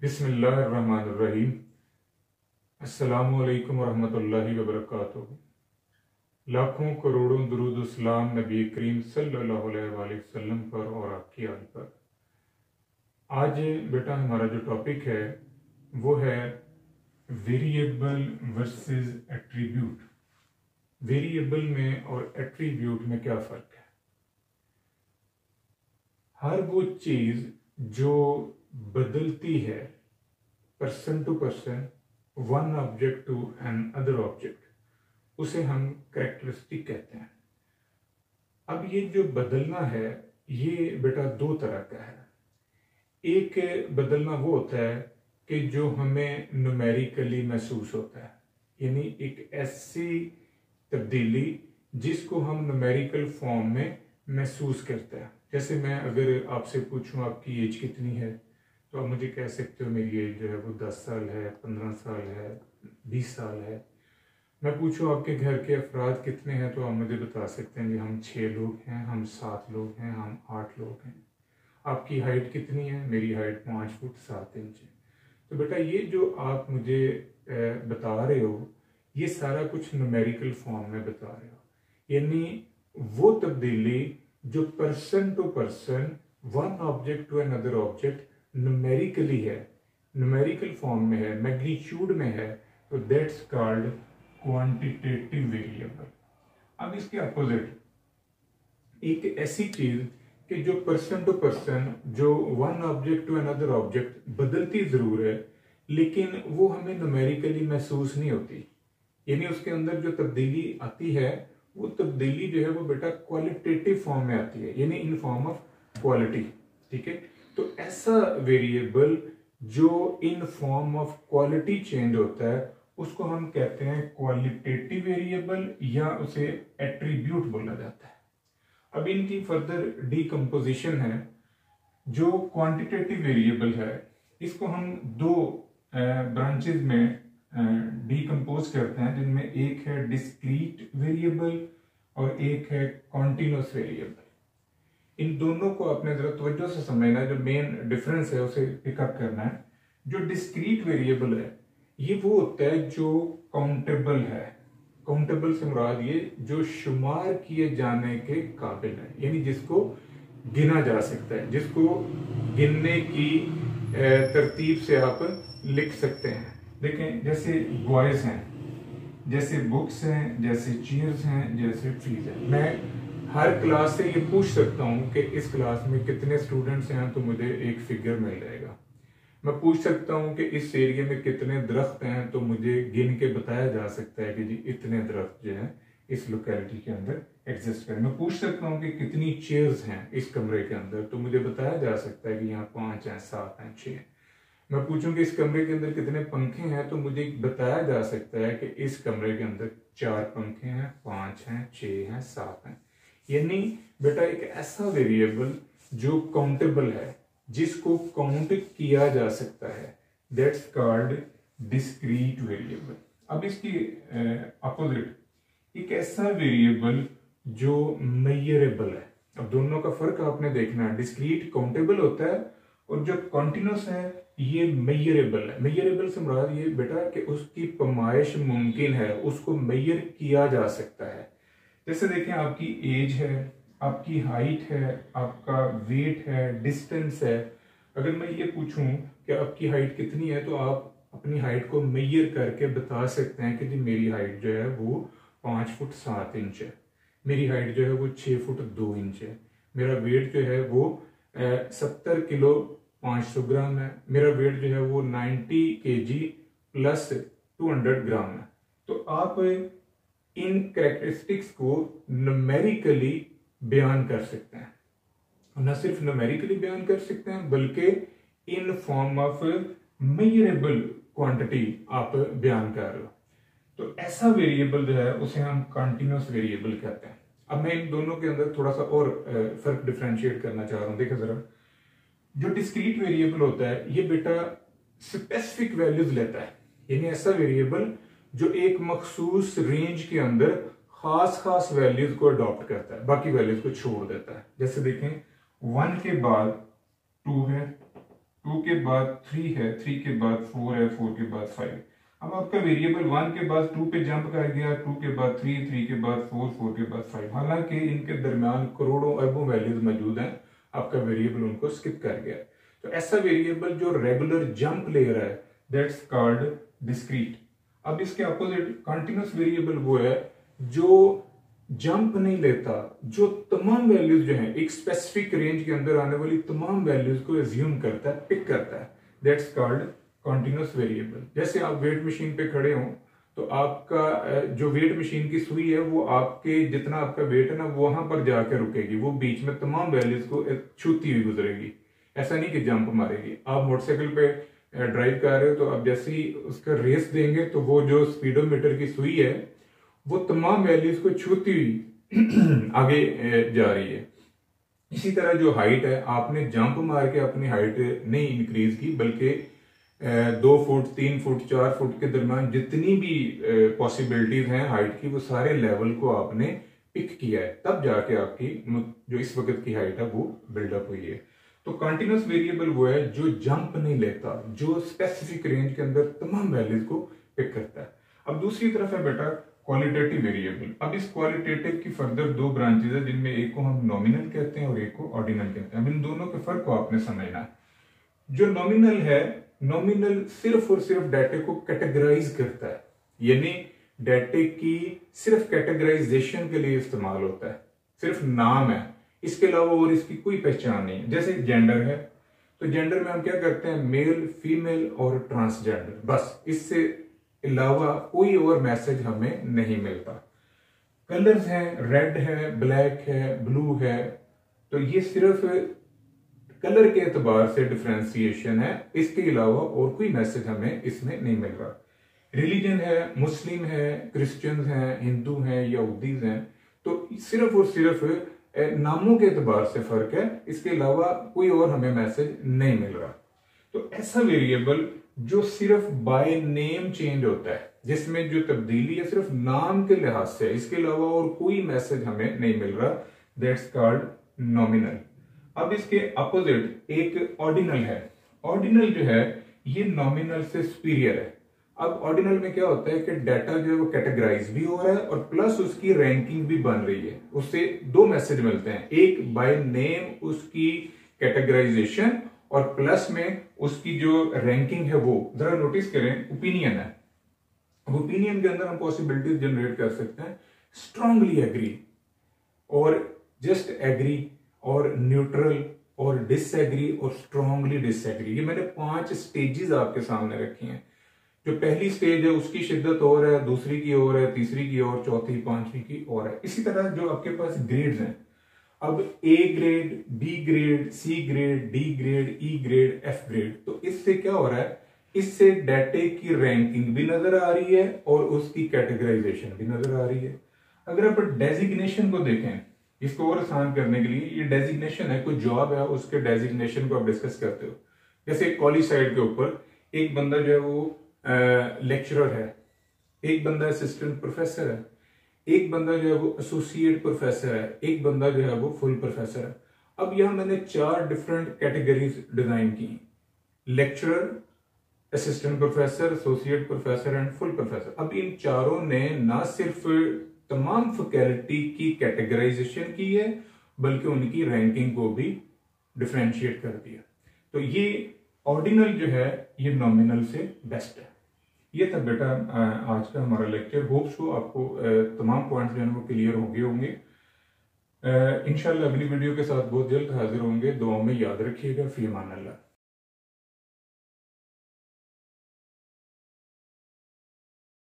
बिस्मिल्लाहिर्रहमानिर्रहीम। अस्सलामुअलैकुम वरहमतुल्लाहि वबरकातुहू। लाखों करोड़ों दुरूद सलाम नबी करीम सल्लल्लाहु अलैहि वसल्लम पर और आपकी आल पर। आज बेटा हमारा जो टॉपिक है वो है वेरिएबल वर्सेस एट्रीब्यूट। वेरिएबल में और एट्रीब्यूट में क्या फ़र्क है। हर वो चीज़ जो बदलती है person to person, one object to another object, उसे हम कैरेक्टरिस्टिक कहते हैं। अब ये जो बदलना है ये बेटा दो तरह का है। एक बदलना वो होता है कि जो हमें न्यूमेरिकली महसूस होता है, यानी एक ऐसी तब्दीली जिसको हम न्यूमेरिकल फॉर्म में महसूस करते हैं। जैसे मैं अगर आपसे पूछूं आपकी एज कितनी है तो आप मुझे कह सकते हो मेरी एज जो है वो 10 साल है, 15 साल है, 20 साल है। मैं पूछूं आपके घर के अफराद कितने हैं तो आप मुझे बता सकते हैं कि हम 6 लोग हैं, हम 7 लोग हैं, हम 8 लोग हैं। आपकी हाइट कितनी है? मेरी हाइट 5 फुट 7 इंच है। तो बेटा ये जो आप मुझे बता रहे हो ये सारा कुछ न्यूमेरिकल फॉर्म में बता रहे हो, यानी वो तब्दीली जो person to person, one object to another object numerically है, न्यूमेरिकल फॉर्म में है, मैग्नीट्यूड में है, तो दैट्स कॉल्ड क्वांटिटेटिव वेरिएबल। अब इसके अपोजिट एक ऐसी चीज कि जो पर्सन टू पर्सन, जो one object to another object बदलती जरूर है लेकिन वो हमें न्यूमेरिकली महसूस नहीं होती, यानी उसके अंदर जो तब्दीली आती है वो तब्दीली जो है वो बेटा क्वालिटेटिव फॉर्म में आती है, यानी इन फॉर्म ऑफ क्वालिटी। ठीक है, तो ऐसा वेरिएबल जो in form of quality change होता है उसको हम कहते हैं क्वालिटेटिव वेरिएबल, या उसे एट्रीब्यूट बोला जाता है। अब इनकी फर्दर डीकम्पोजिशन है। जो क्वांटिटेटिव वेरिएबल है इसको हम दो ब्रांचेज में डीकम्पोज करते हैं, जिनमें एक है डिस्क्रीट वेरिएबल और एक है कॉन्टिन्यूस वेरिएबल। इन दोनों को आपने जरा तवज्जो से समझना है, जो मेन डिफरेंस है उसे पिकअप करना है। जो डिस्क्रीट वेरिएबल है ये वो होता है जो काउंटेबल है। काउंटेबल से मुराद ये जो शुमार किए जाने के काबिल है, यानी जिसको गिना जा सकता है, जिसको गिनने की तरतीब से आप लिख सकते हैं। देखें, जैसे बॉयज हैं, जैसे बुक्स हैं, जैसे चेयर्स हैं, जैसे ट्रीज हैं। मैं हर क्लास से ये पूछ सकता हूँ कि इस क्लास में कितने स्टूडेंट्स हैं तो मुझे एक फिगर मिल जाएगा। मैं पूछ सकता हूँ कि इस एरिया में कितने दरख्त हैं तो मुझे गिन के बताया जा सकता है कि जी इतने दरख्त जो हैं इस लोकेलिटी के अंदर एग्जिस्ट करें। मैं पूछ सकता हूँ कि कितनी चेयर्स हैं इस कमरे के अंदर तो मुझे बताया जा सकता है कि यहाँ 5 हैं, 7 हैं, 6 हैं। मैं पूछूं कि इस कमरे के अंदर कितने पंखे हैं तो मुझे बताया जा सकता है कि इस कमरे के अंदर 4 पंखे हैं, 5 हैं, 6 हैं, 7 हैं। यानी बेटा एक ऐसा वेरिएबल जो काउंटेबल है, जिसको काउंट किया जा सकता है, दैट्स कॉल्ड डिस्क्रीट वेरिएबल। अब इसकी अपोजिट एक ऐसा वेरिएबल जो मेजरेबल है। अब दोनों का फर्क आपने देखना है। डिस्क्रीट काउंटेबल होता है और जो कॉन्टिन्यूस है ये मेजरेबल है। मेजरेबल से मुराद ये बेटा कि उसकी पैमाइश मुमकिन है, उसको मेजर किया जा सकता है। जैसे देखें, आपकी एज है, आपकी हाइट है, आपका वेट है, डिस्टेंस है। अगर मैं ये पूछूं कि आपकी हाइट कितनी है तो आप अपनी हाइट को मेजर करके बता सकते हैं कि जी मेरी हाइट जो है वो 5 फुट 7 इंच है, मेरी हाइट जो है वो 6 फुट 2 इंच है, मेरा वेट जो है वो 70 किलो 500 ग्राम है, मेरा वेट जो है वो 90 केजी प्लस 200 ग्राम है। तो आप इन कैरेक्टरिस्टिक्स को न्यूमेरिकली बयान कर सकते हैं। न सिर्फ न्यूमेरिकली बयान कर सकते हैं बल्कि in form of measurable quantity आप बयान कर रहे हो। तो ऐसा वेरिएबल जो है उसे हम कंटीन्यूअस वेरिएबल कहते हैं। अब मैं इन दोनों के अंदर थोड़ा सा और फर्क डिफरेंशिएट करना चाह रहा हूं। देखो जरा, जो डिस्क्रीट वेरिएबल होता है ये बेटा स्पेसिफिक वैल्यूज लेता है, यानी ऐसा वेरिएबल जो एक मखसूस रेंज के अंदर खास खास वैल्यूज को अडॉप्ट करता है, बाकी वैल्यूज को छोड़ देता है। जैसे देखें, 1 के बाद 2 है, 2 के बाद 3 है, 3 के बाद 4 है, 4 के बाद 5। अब आपका वेरिएबल 1 के बाद 2 पे जंप कर गया, 2 के बाद 3, 3 के बाद 4, 4 के बाद 5। हालांकि इनके दरमियान करोड़ों अरबों वैल्यूज मौजूद हैं, आपका वेरिएबल उनको स्किप कर गया। तो ऐसा वेरिएबल जो रेगुलर जंप ले रहा है, दैट्स कॉल्ड डिस्क्रीट। अब इसके अपोजिट कॉन्टिन्यूस वेरिएबल वो है जो जंप नहीं लेता, जो तमाम वैल्यूज जो हैं एक स्पेसिफिक रेंज के अंदर आने वाली तमाम वैल्यूज को एज्यूम करता है, पिक करता है, दैट्स कॉल्ड कॉन्टिन्यूस वेरिएबल। जैसे आप वेट मशीन पे खड़े हो तो आपका जो वेट मशीन की सुई है वो आपके जितना आपका वेट है ना वहां पर जाकर रुकेगी, वो बीच में तमाम वैल्यूज को छूती हुई गुजरेगी, ऐसा नहीं कि जंप मारेगी। आप मोटरसाइकिल पे ड्राइव कर रहे हो तो आप जैसे ही उसका रेस देंगे तो वो जो स्पीडोमीटर की सुई है वो तमाम वैल्यूज को छूती हुई आगे जा रही है। इसी तरह जो हाइट है, आपने जंप मार के अपनी हाइट नहीं इंक्रीज की, बल्कि 2 फुट 3 फुट 4 फुट के दरमियान जितनी भी पॉसिबिलिटीज हैं हाइट की, वो सारे लेवल को आपने पिक किया है, तब जाके आपकी जो इस वक्त की हाइट है वो बिल्डअप हुई है। तो कंटिन्यूस वेरिएबल वो है जो जंप नहीं लेता, जो स्पेसिफिक रेंज के अंदर तमाम वैल्यूज को पिक करता है। अब दूसरी तरफ है बेटा क्वालिटेटिव वेरिएबल। अब इस क्वालिटेटिव की फर्दर 2 ब्रांचेज है, जिनमें एक को हम नॉमिनल कहते हैं और एक को ऑर्डिनल कहते हैं। अब इन दोनों के फर्क को आपने समझना है। जो नॉमिनल है, नॉमिनल सिर्फ और सिर्फ डाटे को कैटेगराइज करता है, यानी डाटे की सिर्फ कैटेगराइजेशन के लिए इस्तेमाल होता है, सिर्फ नाम है, इसके अलावा और इसकी कोई पहचान नहीं है। जैसे जेंडर है तो जेंडर में हम क्या करते हैं, मेल फीमेल और ट्रांसजेंडर, बस, इससे अलावा कोई और मैसेज हमें नहीं मिलता। कलर्स हैं, रेड है, ब्लैक है, ब्लू है, तो ये सिर्फ कलर के एतबार से डिफ्रेंसिएशन है, इसके अलावा और कोई मैसेज हमें इसमें नहीं मिल रहा। रिलीजन है, मुस्लिम है, क्रिश्चियंस हैं, हिंदू हैं, यहूदीज हैं, तो सिर्फ और सिर्फ नामों के एतबार से फर्क है, इसके अलावा कोई और हमें मैसेज नहीं मिल रहा। तो ऐसा वेरिएबल जो सिर्फ बाय नेम चेंज होता है, जिसमें जो तब्दीली है सिर्फ नाम के लिहाज से, इसके अलावा और कोई मैसेज हमें नहीं मिल रहा, दैट्स कॉल्ड नॉमिनल। अब इसके अपोजिट एक ऑर्डिनल है। ऑर्डिनल जो है ये नॉमिनल से सुपीरियर है। अब ऑर्डिनल में क्या होता है कि डाटा जो है वो कैटेगराइज भी हो रहा है और प्लस उसकी रैंकिंग भी बन रही है। उससे 2 मैसेज मिलते हैं, एक बाय नेम उसकी कैटेगराइजेशन और प्लस में उसकी जो रैंकिंग है वो। जरा नोटिस करें, ओपिनियन है, ओपिनियन के अंदर हम पॉसिबिलिटीज जनरेट कर सकते हैं, स्ट्रांगली एग्री और जस्ट एग्री और न्यूट्रल और डिसएग्री और स्ट्रांगली डिसएग्री। ये मैंने 5 स्टेजेस आपके सामने रखी हैं। जो पहली स्टेज है उसकी शिद्दत और है, दूसरी की और है, तीसरी की और, चौथी 5वीं की और है। इसी तरह जो आपके पास ग्रेड्स हैं, अब A grade, B grade, C grade, D grade, E grade, F grade, तो इससे क्या हो रहा है, इससे डाटे की रैंकिंग भी नजर आ रही है और उसकी कैटेगराइजेशन भी नजर आ रही है। अगर आप डेजिग्नेशन को देखें, इसको और आसान करने के लिए, ये डेजिग्नेशन है, कोई जॉब है, उसके डेजिग्नेशन को आप डिस्कस करते हो। जैसे कॉलेज साइड के ऊपर एक बंदा जो है वो लेक्चरर है, एक बंदा असिस्टेंट प्रोफेसर है, एक बंदा जो है वो एसोसिएट प्रोफेसर है, एक बंदा जो है वो फुल प्रोफेसर है। अब यहां मैंने 4 डिफरेंट कैटेगरीज डिजाइन की, lecturer, assistant professor, associate professor and full professor. अब इन चारों ने ना सिर्फ तमाम फैकल्टी की कैटेगराइजेशन की है, बल्कि उनकी रैंकिंग को भी डिफरेंशिएट कर दिया। तो ये ऑर्डिनल जो है ये नॉमिनल से बेस्ट है। ये था बेटा आज का हमारा लेक्चर। होप्स को आपको तमाम पॉइंट्स जो है वो क्लियर हो गए होंगे। इंशाल्लाह अगली वीडियो के साथ बहुत जल्द हाजिर होंगे। दुआओं में याद रखिएगा। फी अमान अल्लाह।